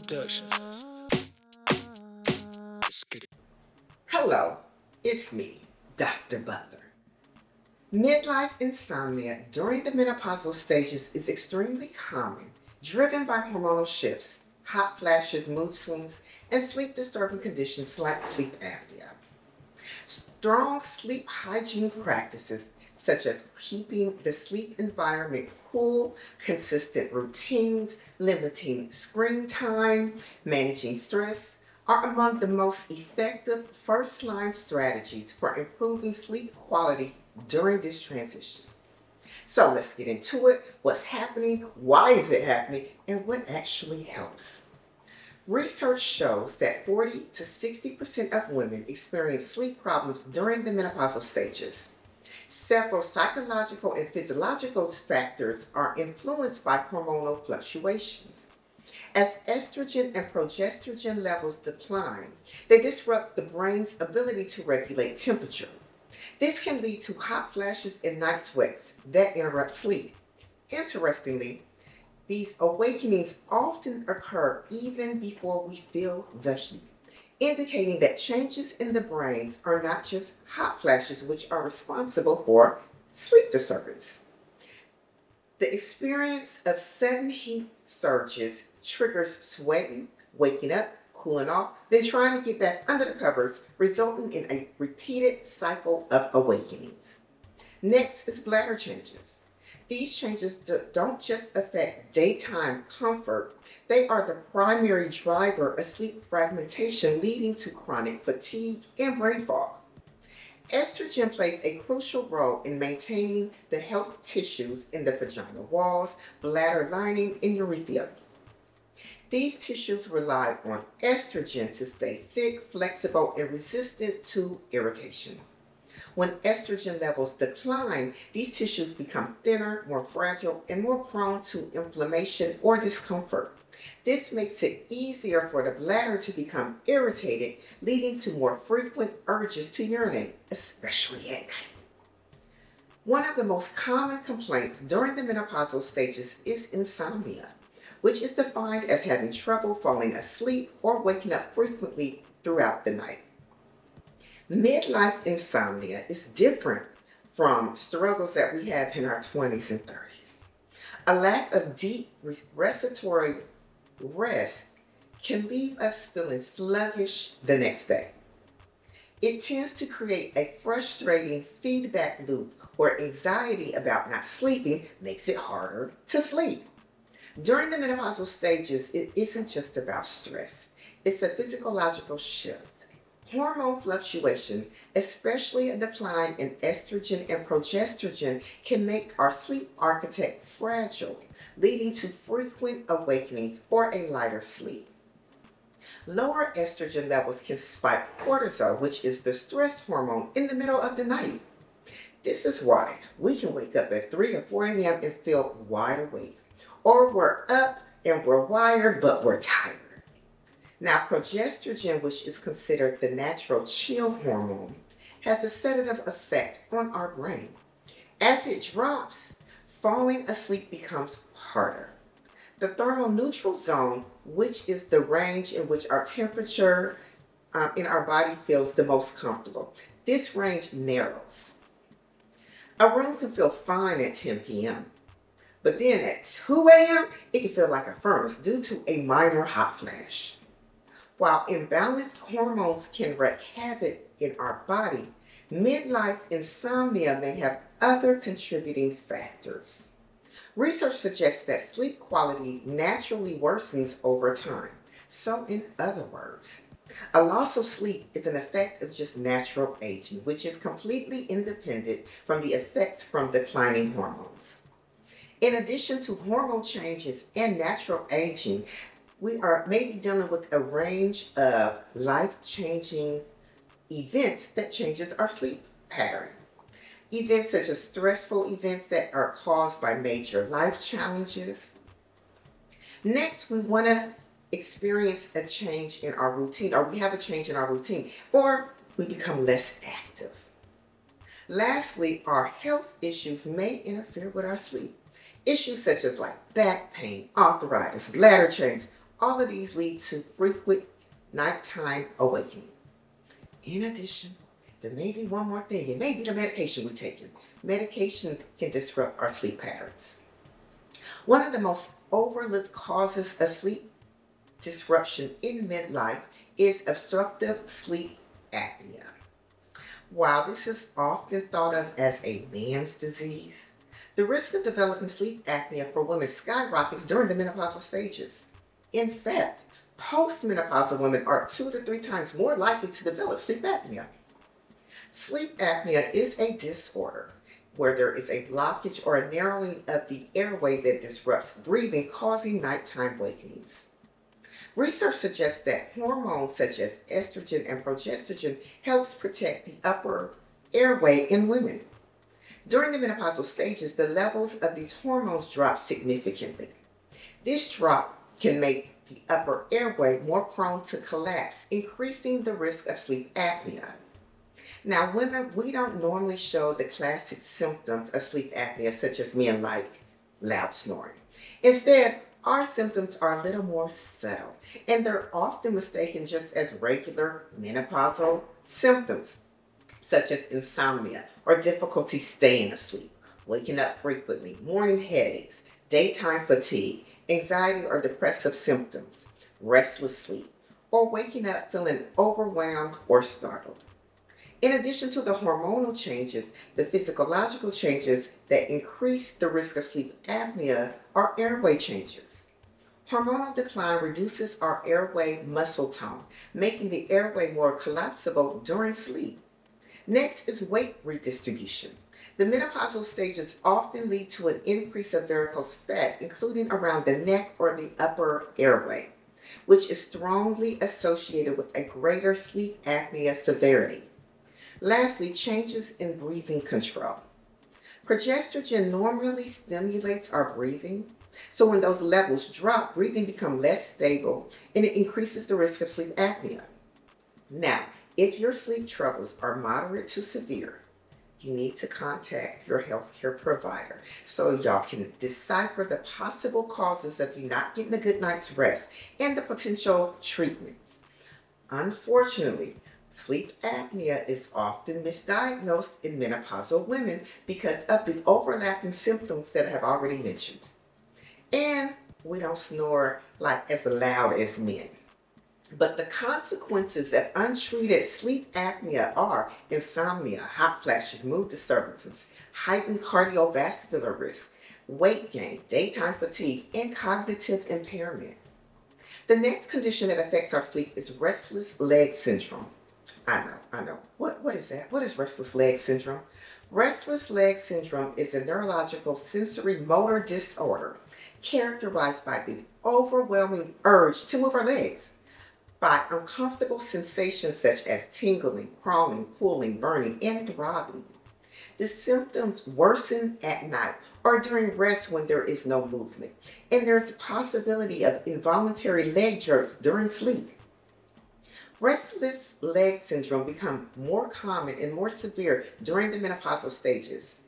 Production. Let's get it. Hello, it's me, Dr. Butler. Midlife insomnia during the menopausal stages is extremely common, driven by hormonal shifts, hot flashes, mood swings, and sleep disturbing conditions like sleep apnea. Strong sleep hygiene practices, such as keeping the sleep environment cool, consistent routines, limiting screen time, managing stress, are among the most effective first line strategies for improving sleep quality during this transition. So let's get into it. What's happening? Why is it happening? And what actually helps? Research shows that 40 to 60% of women experience sleep problems during the menopausal stages. Several psychological and physiological factors are influenced by hormonal fluctuations. As estrogen and progesterone levels decline, they disrupt the brain's ability to regulate temperature. This can lead to hot flashes and night sweats that interrupt sleep. Interestingly, these awakenings often occur even before we feel the heat, indicating that changes in the brains are not just hot flashes which are responsible for sleep disturbance. The experience of sudden heat surges triggers sweating, waking up, cooling off, then trying to get back under the covers, resulting in a repeated cycle of awakenings. Next is bladder changes. These changes don't just affect daytime comfort, they are the primary driver of sleep fragmentation, leading to chronic fatigue and brain fog. Estrogen plays a crucial role in maintaining the healthy tissues in the vaginal walls, bladder lining, and urethra. These tissues rely on estrogen to stay thick, flexible, and resistant to irritation. When estrogen levels decline, these tissues become thinner, more fragile, and more prone to inflammation or discomfort. This makes it easier for the bladder to become irritated, leading to more frequent urges to urinate, especially at night. One of the most common complaints during the menopausal stages is insomnia, which is defined as having trouble falling asleep or waking up frequently throughout the night. Midlife insomnia is different from struggles that we have in our 20s and 30s. A lack of deep respiratory rest can leave us feeling sluggish the next day. It tends to create a frustrating feedback loop where anxiety about not sleeping makes it harder to sleep. During the menopausal stages, it isn't just about stress, it's a physiological shift. Hormone fluctuation, especially a decline in estrogen and progesterone, can make our sleep architect fragile, leading to frequent awakenings or a lighter sleep. Lower estrogen levels can spike cortisol, which is the stress hormone, in the middle of the night. This is why we can wake up at 3 or 4 a.m. and feel wide awake. Or we're up and we're wired, but we're tired. Now, progesterone, which is considered the natural chill hormone, has a sedative effect on our brain. As it drops, falling asleep becomes harder. The thermal neutral zone, which is the range in which our temperature in our body feels the most comfortable, this range narrows. A room can feel fine at 10 p.m., but then at 2 a.m., it can feel like a furnace due to a minor hot flash. While imbalanced hormones can wreak havoc in our body, midlife insomnia may have other contributing factors. Research suggests that sleep quality naturally worsens over time. So, in other words, a loss of sleep is an effect of just natural aging, which is completely independent from the effects from declining hormones. In addition to hormone changes and natural aging, we are maybe dealing with a range of life-changing events that changes our sleep pattern. Events such as stressful events that are caused by major life challenges. Next, we want to experience a change in our routine, or we have a change in our routine, or we become less active. Lastly, our health issues may interfere with our sleep. Issues such as like back pain, arthritis, bladder changes, All of these lead to frequent nighttime awakening. In addition, there may be one more thing. It may be the medication we're taking. Medication can disrupt our sleep patterns. One of the most overlooked causes of sleep disruption in midlife is obstructive sleep apnea. While this is often thought of as a man's disease, the risk of developing sleep apnea for women skyrockets during the menopausal stages. In fact, postmenopausal women are 2 to 3 times more likely to develop sleep apnea. Sleep apnea is a disorder where there is a blockage or a narrowing of the airway that disrupts breathing, causing nighttime wakings. Research suggests that hormones such as estrogen and progesterone helps protect the upper airway in women. During the menopausal stages, the levels of these hormones drop significantly. This drop can make the upper airway more prone to collapse, increasing the risk of sleep apnea. Now, women, we don't normally show the classic symptoms of sleep apnea, such as men like loud snoring. Instead, our symptoms are a little more subtle, and they're often mistaken just as regular menopausal symptoms, such as insomnia or difficulty staying asleep, waking up frequently, morning headaches, daytime fatigue, anxiety or depressive symptoms, restless sleep, or waking up feeling overwhelmed or startled. In addition to the hormonal changes, the physiological changes that increase the risk of sleep apnea are airway changes. Hormonal decline reduces our airway muscle tone, making the airway more collapsible during sleep. Next is weight redistribution. The menopausal stages often lead to an increase of varicose fat, including around the neck or the upper airway, which is strongly associated with a greater sleep apnea severity. Lastly, changes in breathing control. Progesterone normally stimulates our breathing, so when those levels drop, breathing becomes less stable and it increases the risk of sleep apnea. Now, if your sleep troubles are moderate to severe, you need to contact your healthcare provider so y'all can decipher the possible causes of you not getting a good night's rest and the potential treatments. Unfortunately, sleep apnea is often misdiagnosed in menopausal women because of the overlapping symptoms that I have already mentioned. And we don't snore like as loud as men. But the consequences of untreated sleep apnea are insomnia, hot flashes, mood disturbances, heightened cardiovascular risk, weight gain, daytime fatigue, and cognitive impairment. The next condition that affects our sleep is restless leg syndrome. I know. What is that? What is restless leg syndrome? Restless leg syndrome is a neurological sensory motor disorder characterized by the overwhelming urge to move our legs, by uncomfortable sensations such as tingling, crawling, pulling, burning, and throbbing. The symptoms worsen at night or during rest when there is no movement, and there's a possibility of involuntary leg jerks during sleep. Restless leg syndrome becomes more common and more severe during the menopausal stages,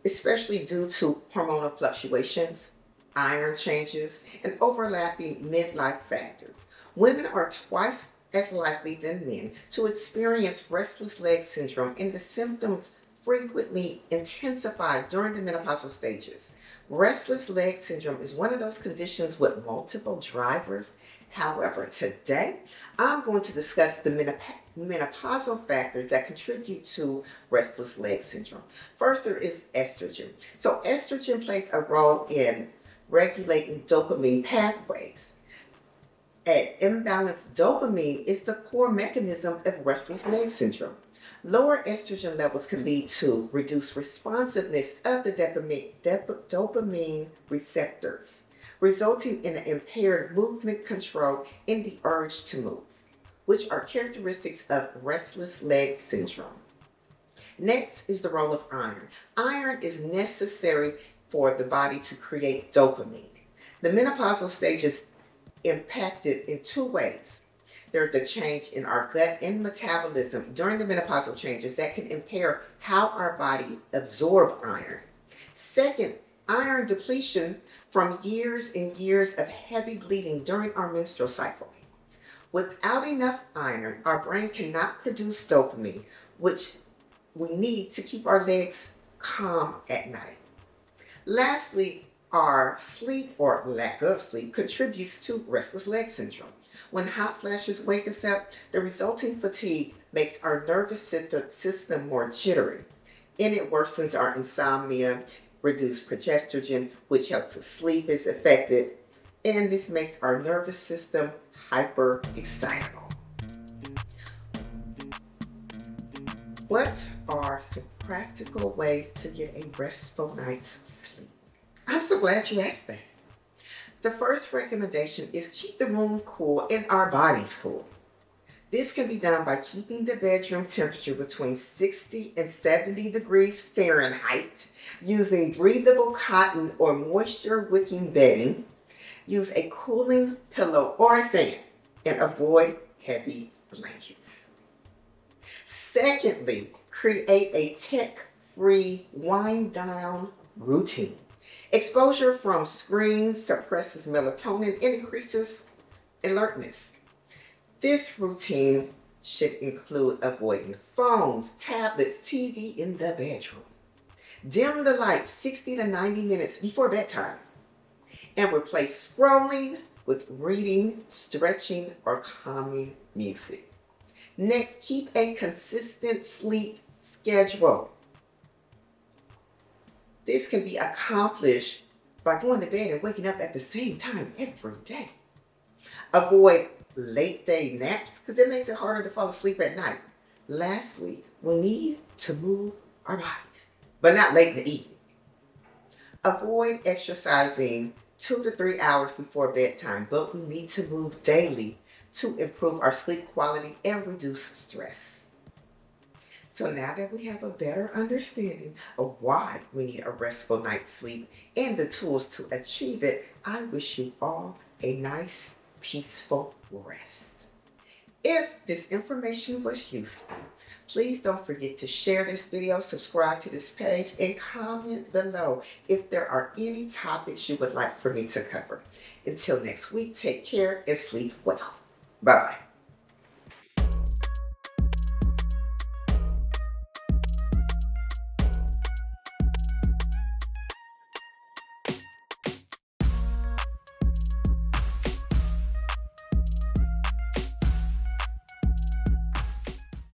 especially due to hormonal fluctuations, iron changes, and overlapping midlife factors. Women are twice as likely than men to experience restless leg syndrome, and the symptoms frequently intensify during the menopausal stages. Restless leg syndrome is one of those conditions with multiple drivers. However, today I'm going to discuss the menopausal factors that contribute to restless leg syndrome. First, there is estrogen. So estrogen plays a role in regulating dopamine pathways. An imbalanced dopamine is the core mechanism of restless leg syndrome. Lower estrogen levels can lead to reduced responsiveness of the dopamine receptors, resulting in an impaired movement control and the urge to move, which are characteristics of restless leg syndrome. Next is the role of iron. Iron is necessary for the body to create dopamine. The menopausal stage is impacted in two ways. There's a change in our gut and metabolism during the menopausal changes that can impair how our body absorbs iron. Second, iron depletion from years and years of heavy bleeding during our menstrual cycle. Without enough iron, our brain cannot produce dopamine, which we need to keep our legs calm at night. Lastly, our sleep or lack of sleep contributes to restless leg syndrome. When hot flashes wake us up, the resulting fatigue makes our nervous system more jittery, and it worsens our insomnia, reduced progesterone, which helps us sleep is affected, and this makes our nervous system hyper-excitable. What are some practical ways to get a restful night's sleep? I'm so glad you asked that. The first recommendation is keep the room cool and our bodies cool. This can be done by keeping the bedroom temperature between 60 and 70 degrees Fahrenheit, using breathable cotton or moisture-wicking bedding. Use a cooling pillow or a fan, and avoid heavy blankets. Secondly, create a tech-free wind-down routine. Exposure from screens suppresses melatonin and increases alertness. This routine should include avoiding phones, tablets, TV in the bedroom. Dim the lights 60 to 90 minutes before bedtime, and replace scrolling with reading, stretching, or calming music. Next, keep a consistent sleep schedule. This can be accomplished by going to bed and waking up at the same time every day. Avoid late day naps because it makes it harder to fall asleep at night. Lastly, we need to move our bodies, but not late in the evening. Avoid exercising 2 to 3 hours before bedtime, but we need to move daily to improve our sleep quality and reduce stress. So now that we have a better understanding of why we need a restful night's sleep and the tools to achieve it, I wish you all a nice, peaceful rest. If this information was useful, please don't forget to share this video, subscribe to this page, and comment below if there are any topics you would like for me to cover. Until next week, take care and sleep well. Bye-bye.